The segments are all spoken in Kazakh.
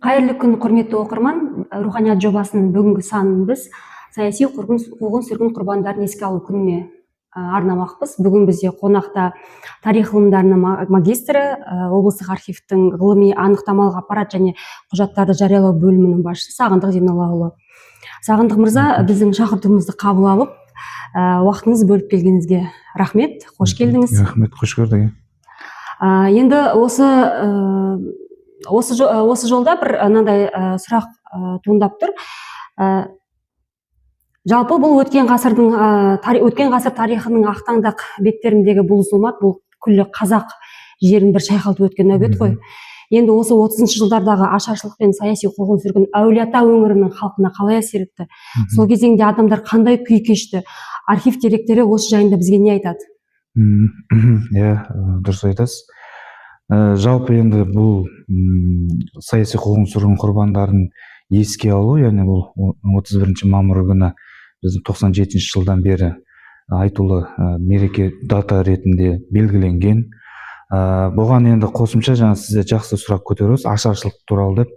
Қайырлы күн, құрметті оқырман. Руханият жобасының бүгінгі санын біз саяси қуғын-сүргін құрбандарын еске алу күніне арнамақпыз. Бүгін бізде қонақта тарих ғылымдарының магистрі, облыстық архивтің ғылыми анықтамалық аппарат және құжаттарды жариялау бөлімінің басшысы Сағындық Зейноллаұлы. Сағындық мырза, біздің шақыртуымызды қабыл алып, уақытыңызды бөліп келгеніңізге рахмет. Қош келдіңіз. Рахмет, қош көрдік. Енді осы жолда бір мынандай сұрақ туындап тұр. Жалпы бұл өткен ғасыр тарихының ақтаңдақ беттеріндегі бұл зұлмат, бұл күллі қазақ жерін бір шайқалтып өткен нәубет қой. Енді осы 30-шы жылдардағы ашаршылық пен саяси қуғын-сүргін Әулие-Ата өңірінің халқына қалай әсер етті? Сол кезеңде адамдар қандай күй кешті? Архив деректері осы жайында бізге не айтады? Дұрыс айтасыз. Жалпы енді бұл саяси қуғын-сүргін құрбандарын еске алу, яғни бұл 31 мамыр күні біздің 97 жылдан бері айтулы мереке дата ретінде белгіленген. Бұған енді қосымша жаңа сізде жақсы сұрақ көтересіз, ашаршылық туралы деп.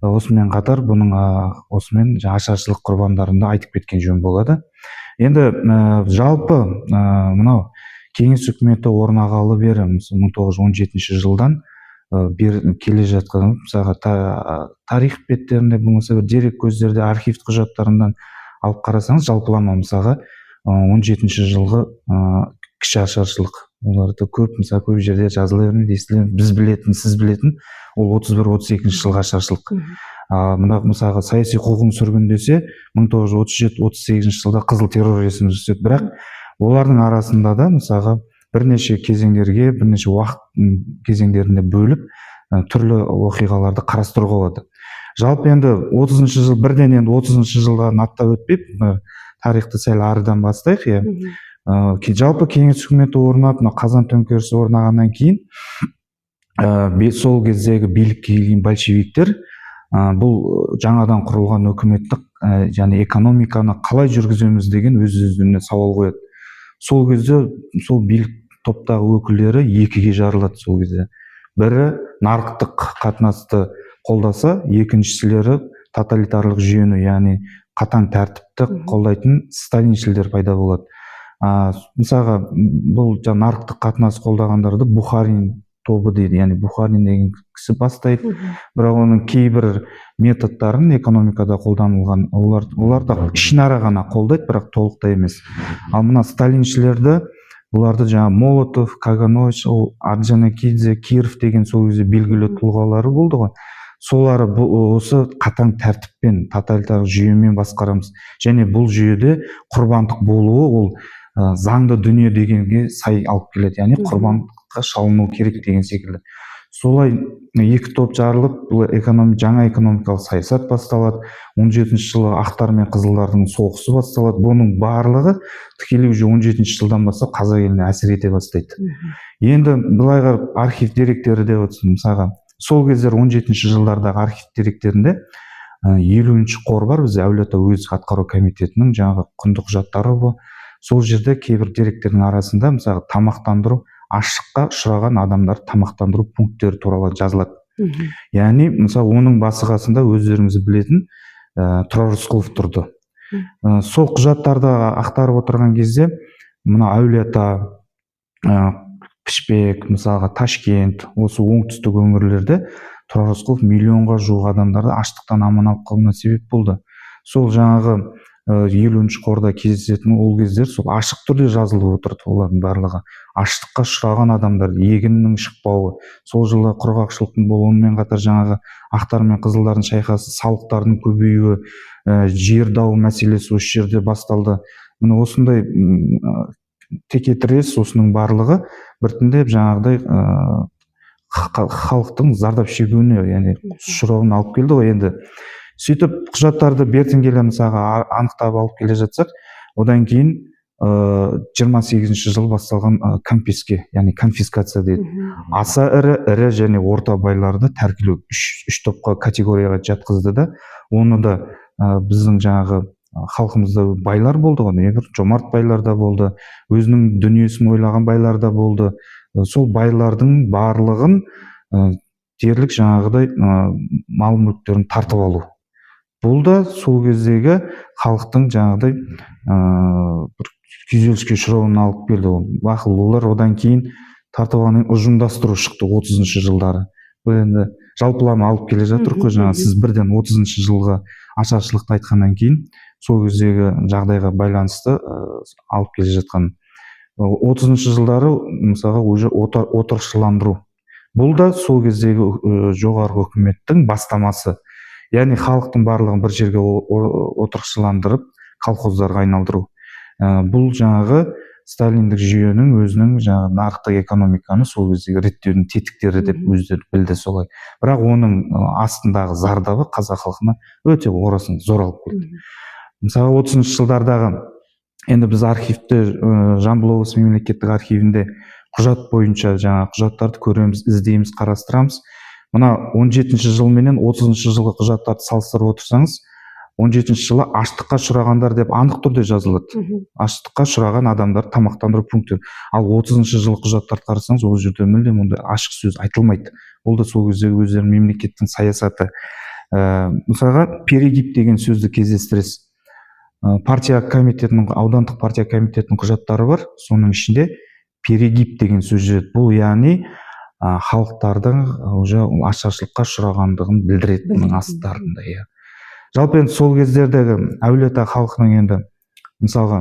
Осымен қатар бұның осымен ашаршылық құрбандарында айтып кеткен жөн болады. Енді жалпы мынау Кеңес үкіметі орнағалы бері 1917 жылдан келе жатқан мысалға тарих беттерінде болмаса бір дерек көздерде архив құжаттарынан алып қарасаңыз, жалпылама мысалға 17 жылғы кіші ашаршылық, оларды көп жерде жазыла бермейді, естілеміз, біз білетін, сіз білетін, ол 31-32 жылғы ашаршылық. Мына мысалға саяси қуғын-сүргін десе 1937-38 жылда қызыл террор есіміз түседі, бірақ олардың арасында да мысалға бірнеше кезеңдерге, бірнеше уақыт кезеңдерінде бөліп түрлі оқиғаларды қарастыруға болады. Жалпы енді 30-шы жыл, бірден енді 30-шы жылға аттап өтпей, тарихты сәл арыдан бастайық. Жалпы Кеңес үкіметі орнап, Қазан төңкерісі орнағаннан кейін, сол кездегі билікке келген большевиктер бұл жаңадан құрылған үкіметтік және экономиканы қалай жүргіземіз деген өз-өзіне сауал қояды. Сол кезде сол билік топтағы өкілдері екіге жарылады сол кезде. Бірі нарықтық қатынасты қолдаса, екіншісілері тоталитарлық жүйені, яғни қатаң тәртіпті қолдайтын сталиншілдер пайда болады. Мысалға, бұл нарықтық қатынас қолдағандарды Бухарин тобы дейді, яғни Бухарин деген кісі бастайды. Бірақ оның кейбір методтарын экономикада қолданылған, олар да ішінара ғана қолдайды, бірақ толықтай емес. Ал мына сталиншілерді, оларды Молотов, Каганович, Орджоникидзе, Киров деген сол кезде белгілі тұлғалары болды ғой. Солары осы қатаң тәртіппен, тоталитарлық жүйемен басқарамыз. Және бұл жүйеде құрбандық болуы ол заңды дүние дегенге сай алып келеді. Яғни құрбандыққа шалыну керек деген секілді. Солай екі топ жарылып, жаңа экономикалық саясат басталады. 17-ші жылы ақтар мен қызылдардың соғысы басталады. Бұның барлығы тікелей 17-ші жылдан бастап қазақ еліне әсер ете бастайды. Енді былай қарап архив деректері де мысалға, сол кездер 17-ші жылдардағы архив деректерінде 50-ші қор бар, бізде Әулие-Ата уездік атқару комитетінің жаңағы құнды құжаттары бар. Сол жерде кейбір деректердің арасында мысалға тамақтандыру, аштыққа ұшыраған адамдар тамақтандыру пункттері туралы жазылады. Яғни, мысалы, оның басы қасында өздеріңіз білетін Тұрар Рысқұлов тұрды. Сол құжаттарды ақтарып отырған кезде, мына Әулие-Ата, Пішпек, мысалға Ташкент, осы оңтүстік өңірлерде Тұрар Рысқұлов миллионға жуық адамдарды аштықтан аман алып қалуына себеп болды. Сол жаңағы 50-ші қорда кездесетін ол кездер сол ашық түрде жазылып отырды, олардың барлығы. Аштыққа ұшыраған адамдар, егіннің шықпауы, сол жылы құрғақшылықтың болуымен қатар жаңағы ақтар мен қызылдардың шайқасы, салықтардың көбеюі, жер дауы мәселесі осы жерде басталды. Міне осындай текетірес осының барлығы біртіндеп жаңағыдай халықтың зардап шегуіне, яғни ұшырауына алып келді ғой. Енді сөйтіп құжаттарды бертін келе мысалға анықтап алып келе жатсақ, одан кейін 28-ші жыл басталған яғни конфискация дейді. Аса ірі және орта байларды тәркілеу үш топқа категорияға жатқызды да, оны да біздің жаңағы халқымызда байлар болды ғой, жомарт байлар да болды, өзінің дүниесін ойлаған байлар да болды. Сол байлардың барлығын дерлік жаңағыдай мал мүліктерін тартып алу. Бұл да сол кездегі халықтың жаңағыдай бір күйзеліске ұшырауына алып келді. Бақылаулар одан кейін тартып алғаннан ұжымдастыру шықты 30-шы жылдары. Бұл енді жалпылама алып келе жатыр ғой, жаңа сіз бірден 30-шы жылғы ашаршылықты айтқаннан кейін сол кездегі жағдайға байланысты алып келе жатқан. 30-шы жылдары мысалға уже отырықшыландыру. Бұл да сол кездегі жоғарғы үкіметтің бастамасы. Яғни халықтың барлығын бір жерге отырықшыландырып, колхоздарға айналдыру. Бұл жаңағы сталиндік жүйенің өзінің жаңағы нарықтық экономиканы сол кездегі реттеудің тетіктері деп өздері білді солай. Бірақ оның астындағы зардабы қазақ халқына өте орасан зор алып келді. Мысалы 30-шы жылдардағы енді біз архивті Жамбыл облысы мемлекеттік архивінде құжат бойынша жаңа құжаттарды көреміз, іздейміз, қарастырамыз. Мына 17-ші жыл менен 30-шы жылғы құжаттарды салыстырып отырсаңыз, 17-ші жылы аштыққа ұшырағандар деп анық түрде жазылады. Аштыққа ұшыраған адамдар тамақтандыру пункті. Ал 30-шы жылғы құжаттарды қарасаңыз, ол жерде мүлдем ондай ашық сөз айтылмайды. Ол да сол кездегі өздерінің мемлекеттің саясаты. Мысалға перегиб деген сөзді кездестіресіз. Партия комитетінің, аудандық партия комитетінің құжаттары бар. Соның ішінде перегиб деген сөз жүреді. Бұл яғни халықтардың уже ашаршылыққа ұшырағандығын білдіреді бұның астарында. Жалпы енді сол кездердегі әулиеата халқының енді мысалға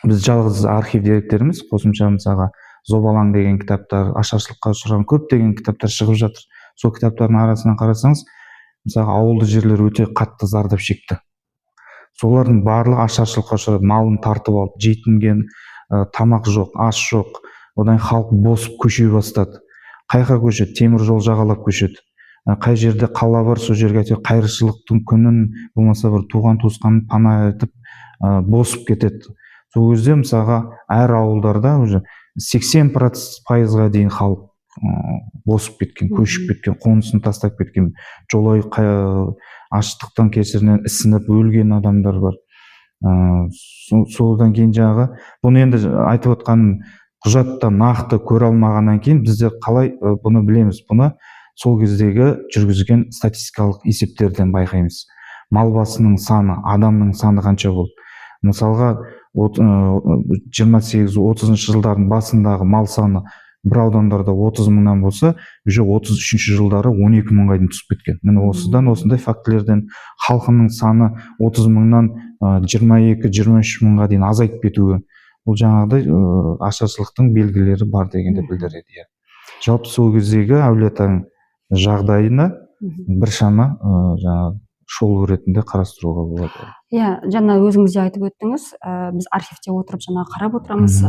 біз жалғыз архив деректеріміз, қосымша мысалға Зобалаң деген кітаптар, ашаршылыққа ұшыраған көптеген кітаптар шығып жатыр. Сол кітаптардың арасынан қарасаңыз, мысалға ауылды жерлер өте қатты зардап шекті. Солардың барлығы ашаршылыққа ұшырады, малын тартып алып, жетінген, тамақ жоқ, ас жоқ. Одан халық босып көше бастады. Қайқа көшеді, темір жол жағалап көшеді. Қай жерде қала бар, сол жерге қайыршылықтың күнін, болмаса бір туған туысқанын пана етіп босып кетеді. Сол кезде мысалға әр ауылдарда уже 80%-ға дейін халық босып кеткен, көшіп кеткен, қонысын тастап кеткен, жолай аштықтан кесірінен ісініп өлген адамдар бар. Содан кейін жағы, бұны енді айтып отқаным құжатта нақты көре алмағаннан кейін біздер қалай бұны білеміз? Бұны сол кездегі жүргізген статистикалық есептерден байқаймыз. Мал басының саны, адамның саны қанша болды? Мысалға 28-30-шы жылдардың басындағы мал саны бір аудандарда 30 мыңнан болса, уже 33-ші жылдары 12 мыңға дейін түсіп кеткен. Міне осыдан осындай фактілерден халқының саны 30 мыңнан 22-23 мыңға дейін азайып кетуі, бұл жаңағыдай ашаршылықтың белгілері бар дегенді білдіреді. Жалпы сол кездегі әулиетаның жағдайына біршама жаңағы шолу ретінде қарастыруға болады. Жаңа өзіңіз де айтып өттіңіз, біз архивте отырып жаңа қарап отырамыз,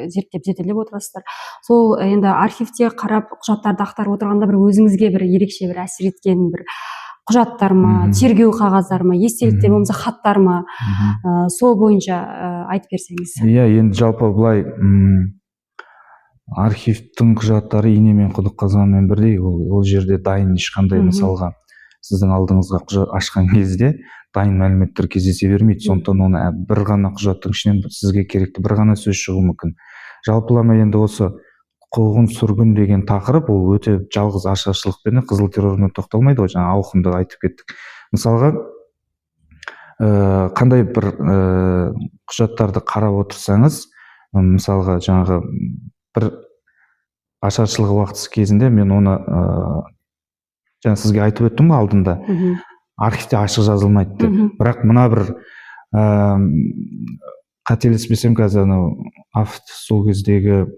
зерделеп отырасыздар. Сол енді архивте қарап құжаттарды ақтарып отырғанда бір өзіңізге бір ерекше бір әсер еткен бір құжаттар ма, тергеу қағаздар ма, естеліктер болмаса хаттар ма, сол бойынша айтып берсеңіз. Енді жалпы былай архивтің құжаттары ине мен құдық қазанымен бірдей, ол жерде дайын ешқандай мысалға сіздің алдыңызға құжат ашқан кезде дайын мәліметтер кездесе бермейді. Сондықтан оны бір ғана құжаттың ішінен сізге керекті бір ғана сөз шығуы мүмкін. Жалпылама енді осы қуғын сүргін деген тақырып ол өте жалғыз ашаршылық пен қызыл террормен тоқталмайды ғой, жаңа ауқымды айтып кеттік. Мысалға қандай бір құжаттарды қарап отырсаңыз, мысалға жаңағы бір ашаршылық уақыты кезінде мен оны жаңа сізге айтып өттім ғой алдында, архивте ашық жазылмайды деп. Бірақ мына бір қателеспесем қазір сол кездегі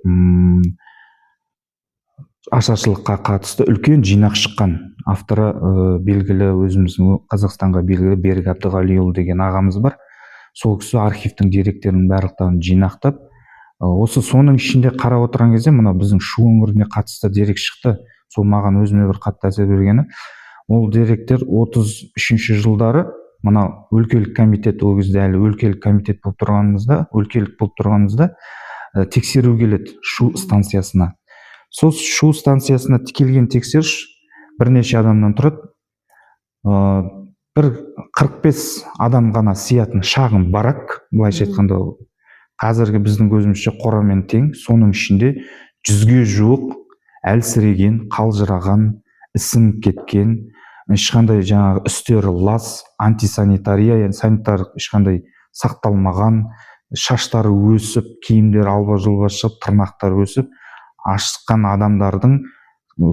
ашаршылыққа қатысты үлкен жинақ шыққан. Авторы белгілі өзіміздің Қазақстанға белгілі Берік Әбдіғалиұлы деген ағамыз бар. Сол кісі архивтің деректерінің барлықтарын жинақтап, осы соның ішінде қарап отырған кезде мына біздің Шу өңіріне қатысты дерек шықты. Сол маған өзіме бір қатты әсер бергені. Ол деректер 33-ші жылдары мына өлкелік комитет, ол кезде әлі өлкелік комитет болып тұрғанымызда тексеру келеді Шу станциясына. Сол Шу станциясына келген тексеріс бірнеше адамнан тұрады. Бір 45 адам ғана сиятын шағын барак, былайша айтқанда қазіргі біздің көзімізше қорамен тең, соның ішінде 100-ге жуық әлсіреген, қалжыраған, ісініп кеткен, ешқандай жаңағы үстері лас, антисанитария, яғни санитарлық ешқандай сақталмаған, шаштары өсіп, киімдері алба жұлба шығып, тырнақтары өсіп, ашыққан адамдардың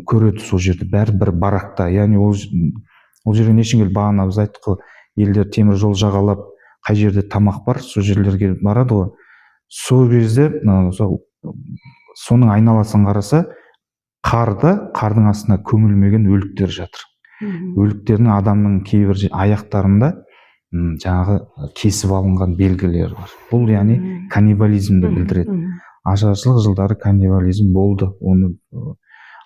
көреді сол жерде, бәрібір баракта. Яғни ол жерге не үшін келіп, бағана біз айттық қой, елдер темір жол жағалап, қай жерде тамақ бар, сол жерлерге барады ғой. Сол кезде соның айналасын қараса, қардың астына көмілмеген өліктер жатыр. Өліктердің адамның кейбір аяқтарында жаңағы кесіп алынған белгілері бар. Бұл яғни каннибализмді білдіреді. Ашаршылық жылдары каннибализм болды. Оны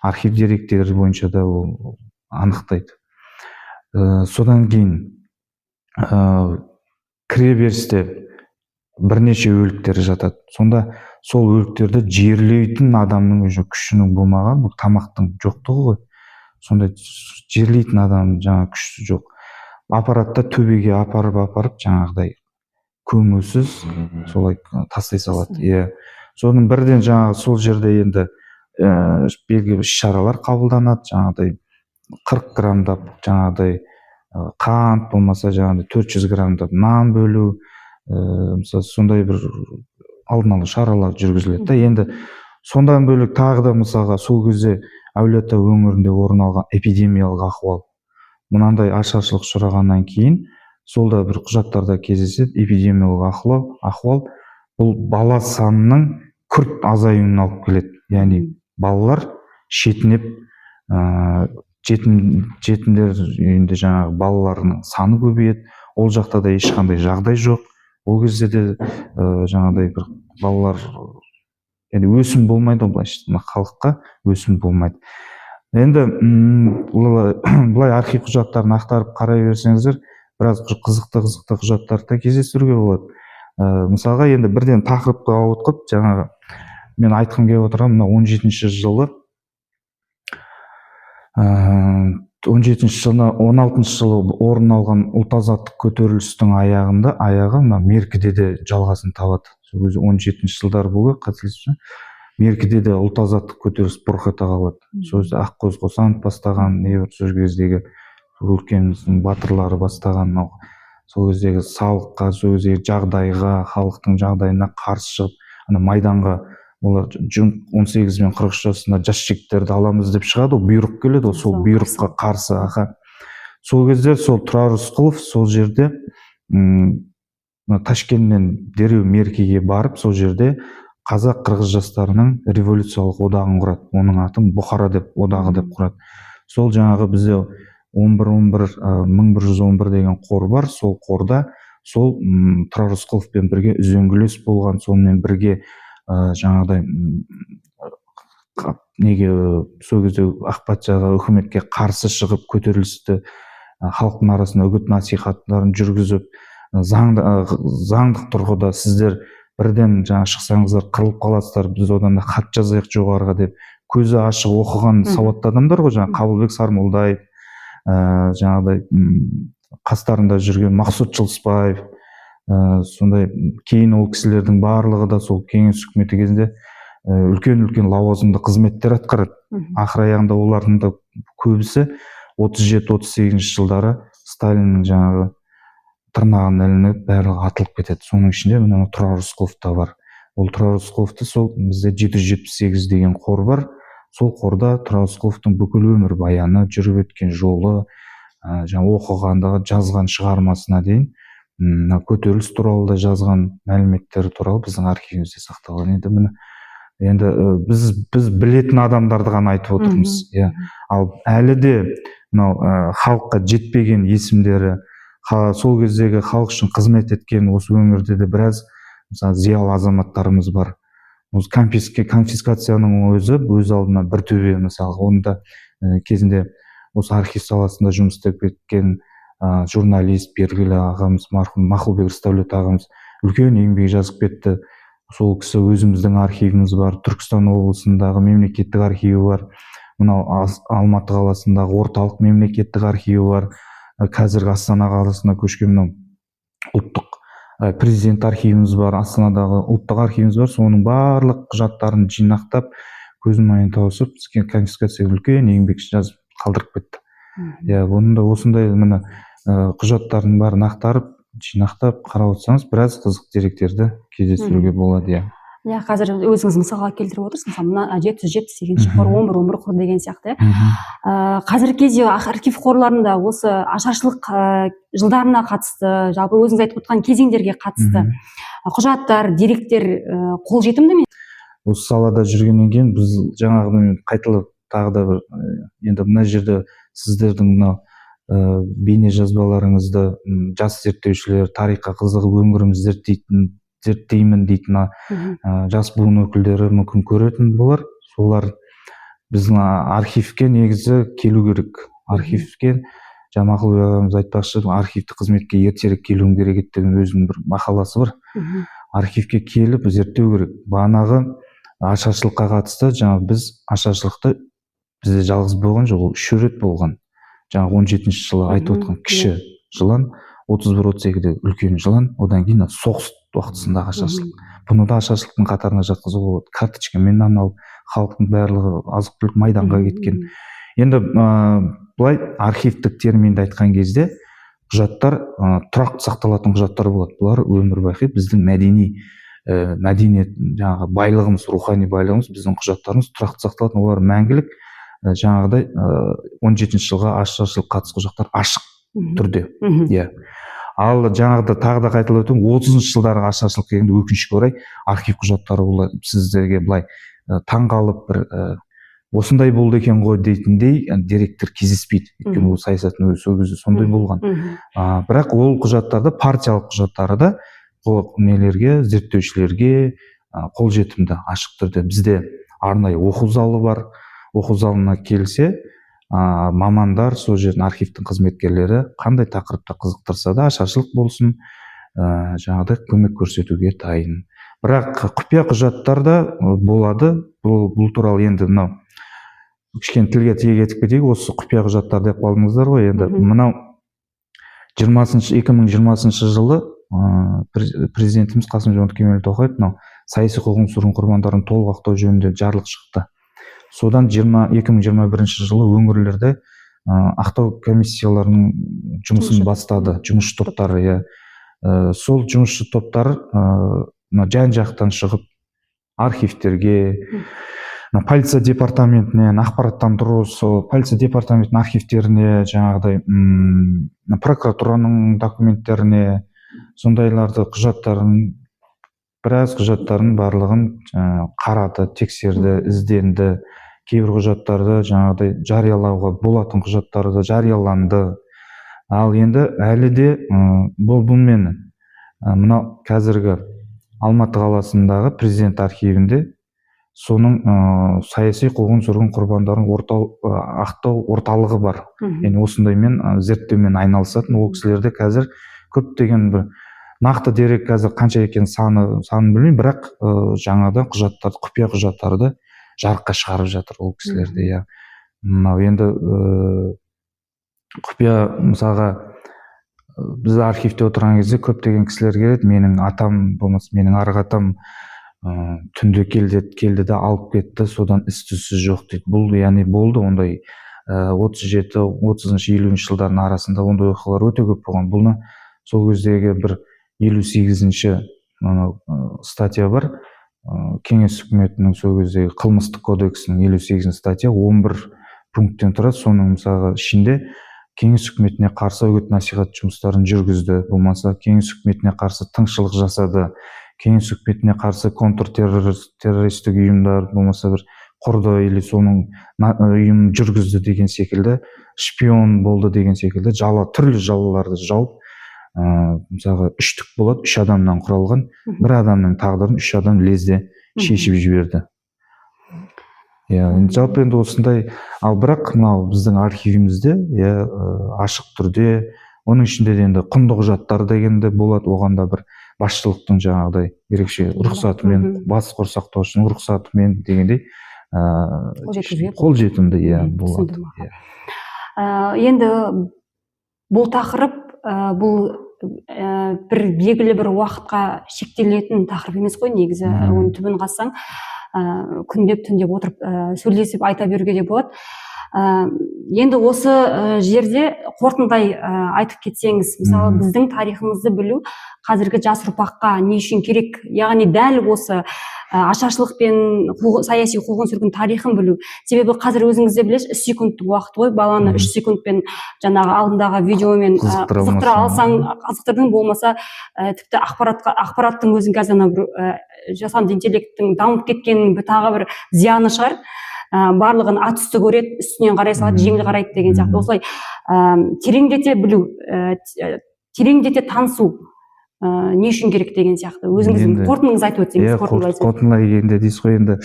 архив деректері бойынша да ол анықтайды. Содан кейін кіреберісте бірнеше өліктер жатады. Сонда сол өліктерді жерлейтін адамның уже күшінің болмаған, бұл тамақтың жоқтығы ғой. Сонда жерлейтін адам жаңа күші жоқ. Аппаратта төбеге апарып жаңағыдай көмусіз солай тастай салады. Иә. Соның бірден жаңағы сол жерде енді белгілі шаралар қабылданады. Жаңағыдай 40 грамдап жаңағыдай қант болмаса жаңағыдай 400 грамдап нан бөлу, мысалы сондай бір алдын ала шаралар жүргізіледі. Енді сондан бөлек тағы да мысалға сол кезде Әулие-Ата өңірінде орын алған эпидемиялық ахуал. Мынандай ашаршылық ұшырағаннан кейін сол да бір құжаттарда кездеседі. Эпидемиялық ахуал бұл бала санының күрт азаюына алып келеді. Яғни балалар шетінеп, жетімдер үйінде жаңағы балалардың саны көбейеді. Ол жақта да ешқандай жағдай жоқ. Ол кезде де жаңағыдай бір балалар, яғни өсім болмайды, былайша халыққа өсім болмайды. Енді бұлай архив құжаттарын ақтарып қарай берсеңіздер, біраз қызықты құжаттарды кездестіруге болады. Мысалға енді бірден тақырыпқа ауытқып, жаңағы мен айтқым келіп отырған, мына 17-ші жылы 16-шы жылы орын алған ұлт азаттық көтерілістің аяғы мына Меркіде де жалғасын табады. Сол кезде 17-ші жылдар болды, қателеспесем, Меркіде де ұлт азаттық көтеріліс бұрқ ете қалады. Сол кезде Ақкөз Қосанов бастаған, сол кездегі өлкеміздің батырлары бастаған, сол кездегі салыққа, сол кездегі жағдайға, халықтың жағдайына қарсы шығып, майданға олар 18 мен 43 жасында жас жігіттерді аламыз деп шығады, бұйрық келеді, сол бұйрыққа қарсы. Сол кезде сол Тұрар Рысқұлов сол жерде Ташкенттен дереу Меркеге барып, сол жерде қазақ-қырғыз жастарының революциялық одағын құрады. Оның атын Бұхара одағы деп құрады. Сол жаңағы бізде 1111 деген қор бар. Сол қорда сол Тұрар Рысқұловпен бірге үзеңгілес болған, сонымен бірге жаңағыдай неге сол кезде ақ патшаға, үкіметке қарсы шығып көтерілісті халықтың арасында үгіт насихаттарын жүргізіп, заңдық тұрғыда сіздер бірден жаңа шықсаңыздар қырылып қаласыздар, біз одан да хат жазайық жоғарыға деп көзі ашық оқыған сауатты адамдар ғой, жаңа Қабылбек Сармолдаев, жаңағыдай қастарында жүрген Мақсұт Жылысбаев, сондай кейін ол кісілердің барлығы да сол кеңес үкіметі кезінде үлкен лауазымды қызметтер атқарады. Ақыр аяғында олардың да көбісі 37-38 жылдары Сталиннің жаңағы тырнағына ілініп барлығы атылып кетеді. Соның ішінде мына Тұрар Рысқұлов та бар. Ол Тұрар Рысқұловты сол бізде 778 деген қор бар. Сол қорда Тұрар Рысқұловтың бүкіл өмір баяны, жүріп өткен жолы, жаңа оқығандағы жазған шығармасына дейін көтеріліс туралы да жазған мәліметтері туралы біздің архивімізде сақталған. Енді біз білетін адамдарды ғана айтып отырмыз. Ал әлі де мынау халыққа жетпеген есімдері, сол кездегі халық үшін қызмет еткен осы өңірде де біраз мысалы зиялы азаматтарымыз бар. Осы конфискацияның өз алдына бір төбе, мысалы онда кезінде осы архив саласында жұмыс істеп кеткен журналист белгілі ағамыз, марқұм Мақұлбек Рысдәулет ағамыз үлкен еңбек жазып кетті. Сол кісі өзіміздің архивіміз бар, Түркістан облысындағы мемлекеттік архиві бар, мынау Алматы қаласындағы орталық мемлекеттік архиві бар, қазіргі Астана қаласына көшкен мынау ұлттық президент архивіміз бар, Астанадағы ұлттық архивіміз бар. Соның барлық құжаттарын жинақтап, көздің майын тауысып бізге конфискацияға үлкен еңбек жазып қалдырып кетті. Иә, оның да осындай міне құжаттардың бәрін ақтарып жинақтап қарап отырсаңыз біраз қызық деректерді кездестіруге болады. Иә. Иә, қазір өзіңіз мысалға келтіріп отырсыз, мысалы мына 778 қор, 11 қор деген сияқты. Қазіргі кезде архив қорларында осы ашаршылық жылдарына қатысты, жалпы өзіңіз айтып отқан кезеңдерге қатысты құжаттар, деректер қолжетімді ме? Осы салада жүргеннен кейін біз жаңағыдан қайталап тағы да бір енді мына жерде сіздердің мынау бейне жазбаларыңызды жас зерттеушілер, тарихқа қызығып өмірімізді зерттеймін дейтін жас буын өкілдері мүмкін көретін болар. Солар біздің архивке негізі келу керек. Архивке Жамақұл ағамыз айтпақшы, архивті қызметке ертерек келуім керек еді деген өзінің бір мақаласы бар. Архивке келіп зерттеу керек. Бағанағы ашаршылыққа қатысты біз ашаршылықты бізде жалғыз болған жоқ, ол 3 рет болған. Жаңағы 17-ші жылы айтып отқан кіші жылан, 31-32-де үлкен жылан, одан кейін соғыс уақытысындағы ашаршылық. Бұны да ашаршылықтың қатарына жатқызуға болады. Карточкамен алып, халықтың барлығы азық-түлік майданға кеткен. Енді былай архивтік терминді айтқан кезде құжаттар тұрақты сақталатын құжаттар болады. Бұлар өмірбақи біздің мәдениет, жаңағы байлығымыз, рухани байлығымыз, біздің құжаттарымыз тұрақты сақталатын, олар мәңгілік. Жаңағыдай 17-ші жылға ашаршылық қатысты құжаттар ашық түрде. Иә. Ал жаңағыда тағы да қайталап өтейін, 30-шы жылдарға ашаршылық келгенде өкінішке орай архив құжаттары сіздерге былай таңғалып бір осындай болды екен ғой дейтіндей деректер кездеспейді. Өйткені ол саясаттың өзі сол кезде сондай болған. Бірақ ол құжаттарды, партиялық құжаттары да нелерге, зерттеушілерге қолжетімді, ашық түрде. Бізде арнайы оқу залы бар. Оқу залына келсе, мамандар, сол жердің архивтің қызметкерлері қандай тақырыпта қызықтырса да, ашаршылық болсын, жаңағыдай көмек көрсетуге дайын. Бірақ құпия құжаттар да болады. Бұл туралы енді мынау кішкене тілге тиек етіп кетейік. Осы құпия құжаттар деп қалдыңыздар ғой. Енді мынау 2020 жылы президентіміз Қасым-Жомарт Кемелұлы Тоқаев мынау саяси қуғын-сүргін құрбандарын толық ақтау жөнінде жарлық шықты. Содан 2021 жылы өңірлерде ақтау комиссияларының жұмысын бастады, жұмысшы топтары. Сол жұмысшы топтар жан-жақтан шығып архивтерге, полиция департаментінен ақпараттандыру, полиция департаментінің архивтеріне, жаңағыдай прокуратураның документтеріне, сондайларды біраз құжаттарын барлығын қарады, тексерді, ізденді. Кейбір құжаттарды жаңағыдай жариялауға болатын құжаттарды жарияланды. Ал енді әлі де бұнымен мынау қазіргі Алматы қаласындағы президент архивінде соның саяси қуғын-сүргін құрбандарын ақтау орталығы бар. Yani осындаймен зерттеумен айналысатын ол кісілерде қазір көптеген бір нақты дерек қазір қанша екен санын білмеймін, бірақ жаңадан құжаттарды, құпия құжаттарды жарыққа шығарып жатыр ол кісілерде. Мынау енді құпия, мысалға біз архивте отырған кезде көптеген кісілер келеді. Менің атам, болмаса менің арғы атам түнде келді де алып кетті, содан із-түзсіз жоқ дейді. Бұл яғни болды ондай 37, 30-шы, 50-ші жылдардың арасында ондай оқиғалар өте көп болған. Бұны сол кездегі бір 58-ші статья бар. Кеңес үкіметінің сол кездегі қылмыстық кодексінің 58-ші статья 11 пункттен тұрады. Соның мысалға ішінде кеңес үкіметіне қарсы үгіт-насихат жұмыстарын жүргізді, болмаса кеңес үкіметіне қарсы тыңшылық жасады, кеңес үкіметіне қарсы контртеррористік ұйымдар болмаса бір құрды или соның ұйымын жүргізді деген секілді, шпион болды деген секілді түрлі жалаларды жауып, мысалға үштік болады, 3 адамнан құралған, бір адамның тағдырын 3 адам лезде шешіп жіберді. Жалпы енді осындай, ал бірақ мынау біздің архивімізде ашық түрде, оның ішінде де енді құнды құжаттар дегенде болады, оған да бір басшылықтың жаңағыдай ерекше рұқсатымен, бас сақтаушының рұқсатымен дегендей қолжетімді болады. Енді бұл тақырып бұл бір белгілі бір уақытқа шектелетін тақырып емес қой негізі. Оның түбін қазсаң, күндеп түндеп отырып сөйлесіп айта беруге де болады. Енді осы жерде қорытындылай айтып кетсеңіз, мысалы біздің тарихымызды білу қазіргі жас ұрпаққа не үшін керек, яғни дәл осы ашаршылық пен саяси қуғын-сүргін тарихын білу. Себебі қазір өзіңіз де білесіз, 3 секундтық уақыт ғой, баланы 3 секундпен жаңағы алдындағы видеомен қызықтыра алсаң қызықтырдың, болмаса тіпті ақпараттың өзін қазір жасанды интеллекттің дамып кеткенінің тағы бір зияны шығар. Барлығын ат үсті көреді, үстінен қарай салады, жеңіл қарайды деген сияқты. Осылай тереңдете білу, тереңдете танысу не үшін керек деген сияқты. Өзіңіздің қорытындыңызды айтып өтсеңіз. Қорытындылай келгенде дейсіз ғой, енді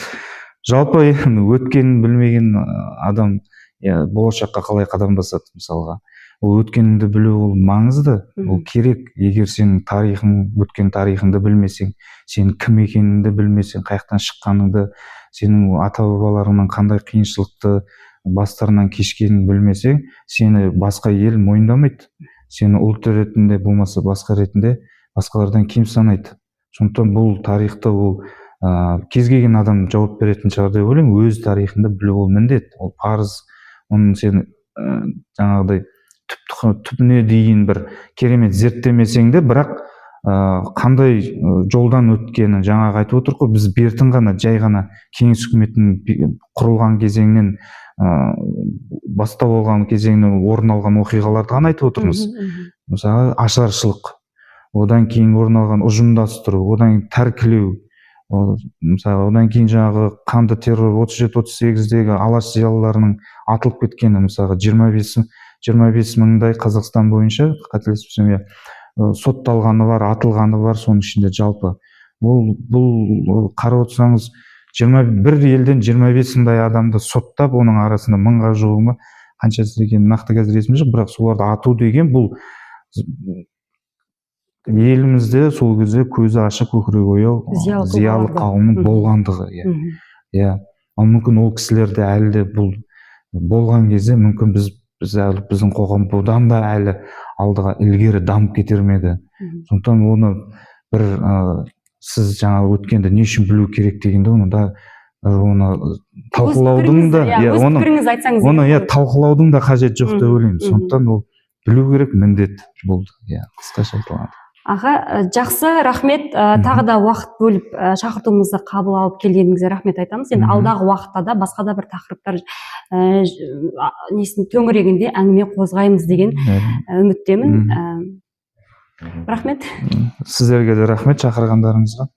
жалпы өткенін білмеген адам болашаққа қалай қадам басады мысалға. Ол өткеніңді білу ол маңызды, ол керек. Егер сен өткен тарихыңды білмесең, сен кім екеніңді білмесең, қаяқтан шыққаныңды, сенің ата бабаларыңнан қандай қиыншылықты бастарынан кешкенін білмесең, сені басқа ел мойындамайды. Сені ұлт ретінде болмаса басқа ретінде басқалардан кем санайды. Сондықтан бұл тарихты ол кез келген адам жауап беретін шығар деп ойлаймын. Өз тарихыңды білу ол міндет, ол парыз. Оның сен жаңағыдай түпіне дейін бір керемет зерттемесең де, бірақ қандай жолдан өткені жаңағы айтып отырық қой, біз бертін ғана жай ғана кеңес үкіметінің құрылған кезеңнен бастау алған кезеңнен орын алған оқиғаларды ғана айтып отырмыз. Мысалы ашаршылық, одан кейін орын алған ұжымдастыру, одан тәркілеу, мысалы одан кейін жаңағы қанды террор 37-38-дегі алаш зиялыларының атылып кеткені, мысалы 25 мыңдай Қазақстан бойынша, қателеспесем, сотталғаны бар, атылғаны бар, соның ішінде жалпы. Бұл қарап отырсаңыз, 21 елден 25 мыңдай адамды соттап, оның арасында 1000-ға жуығы қаншасы екенін нақты қазір есімде жоқ, бірақ соларды ату деген бұл елімізде сол кезде көзі ашық көкірегі ояу зиялы қауымның болғандығы. Мүмкін ол кісілерде әлі де бұл болған кезде мүмкін біздің қоғам бұдан да әлі алдыға ілгері дамып кетер ме еді. Сондықтан оны бір сіз жаңағы өткенді не үшін білу керек дегенде оны талқылаудың да талқылаудың да қажет жоқ деп ойлаймын. Сондықтан ол білу керек, міндет болды. Қысқаша айтылған. Аға, жақсы, рахмет. Тағы да уақыт бөліп шақыртуымызды қабыл алып келгеніңізге рахмет айтамыз. Енді алдағы уақытта да басқа да бір тақырыптар төңірегінде әңгіме қозғаймыз деген үміттемін. Рахмет. Сіздерге де рахмет шақырғандарыңызға.